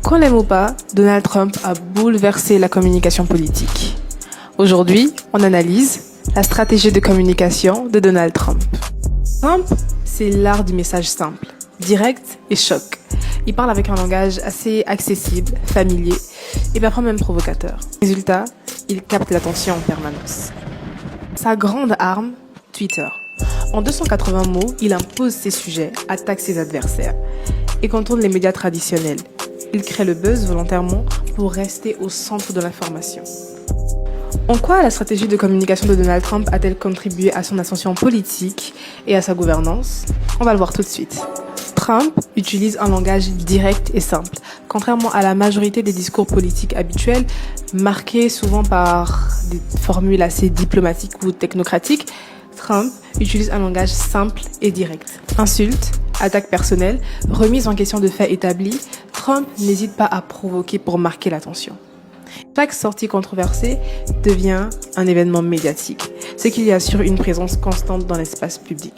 Qu'on l'aime ou pas, Donald Trump a bouleversé la communication politique. Aujourd'hui, on analyse la stratégie de communication de Donald Trump. Trump, c'est l'art du message simple, direct et choc. Il parle avec un langage assez accessible, familier et parfois même provocateur. Résultat, il capte l'attention en permanence. Sa grande arme, Twitter. En 280 mots, il impose ses sujets, attaque ses adversaires et contourne les médias traditionnels. Il crée le buzz volontairement pour rester au centre de l'information. En quoi la stratégie de communication de Donald Trump a-t-elle contribué à son ascension politique et à sa gouvernance? On va le voir tout de suite. Trump utilise un langage direct et simple. Contrairement à la majorité des discours politiques habituels, marqués souvent par des formules assez diplomatiques ou technocratiques, Trump utilise un langage simple et direct. Insultes, attaques personnelles, remise en question de faits établis, Trump n'hésite pas à provoquer pour marquer l'attention. Chaque sortie controversée devient un événement médiatique, ce qui lui assure une présence constante dans l'espace public.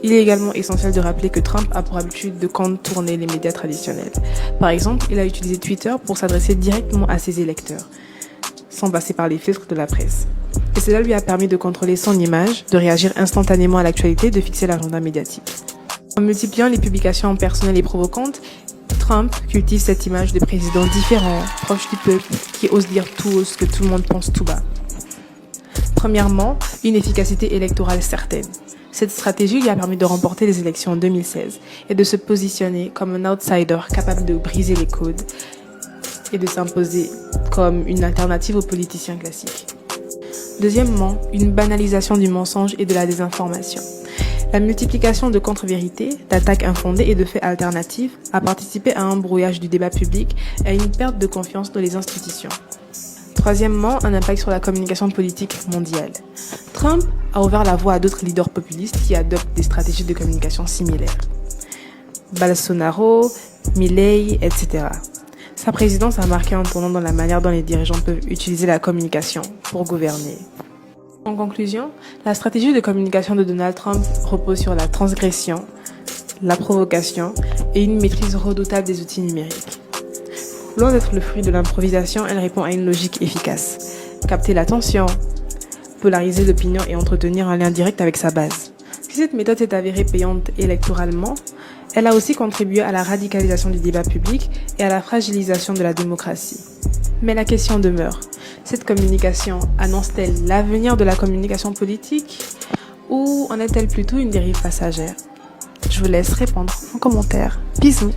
Il est également essentiel de rappeler que Trump a pour habitude de contourner les médias traditionnels. Par exemple, il a utilisé Twitter pour s'adresser directement à ses électeurs, sans passer par les filtres de la presse. Et cela lui a permis de contrôler son image, de réagir instantanément à l'actualité, de fixer l'agenda médiatique. En multipliant les publications personnelles et provocantes, Trump cultive cette image de président différent, proche du peuple, qui ose dire tout haut ce que tout le monde pense tout bas. Premièrement, une efficacité électorale certaine. Cette stratégie lui a permis de remporter les élections en 2016 et de se positionner comme un outsider capable de briser les codes et de s'imposer comme une alternative aux politiciens classiques. Deuxièmement, une banalisation du mensonge et de la désinformation. La multiplication de contre-vérités, d'attaques infondées et de faits alternatifs a participé à un brouillage du débat public et à une perte de confiance dans les institutions. Troisièmement, un impact sur la communication politique mondiale. Trump a ouvert la voie à d'autres leaders populistes qui adoptent des stratégies de communication similaires. Bolsonaro, Milley, etc. Sa présidence a marqué un tournant dans la manière dont les dirigeants peuvent utiliser la communication pour gouverner. En conclusion, la stratégie de communication de Donald Trump repose sur la transgression, la provocation et une maîtrise redoutable des outils numériques. Loin d'être le fruit de l'improvisation, elle répond à une logique efficace. Capter l'attention, polariser l'opinion et entretenir un lien direct avec sa base. Si cette méthode s'est avérée payante électoralement, elle a aussi contribué à la radicalisation du débat public et à la fragilisation de la démocratie. Mais la question demeure. Cette communication annonce-t-elle l'avenir de la communication politique ou en est-elle plutôt une dérive passagère? Je vous laisse répondre en commentaire. Bisous!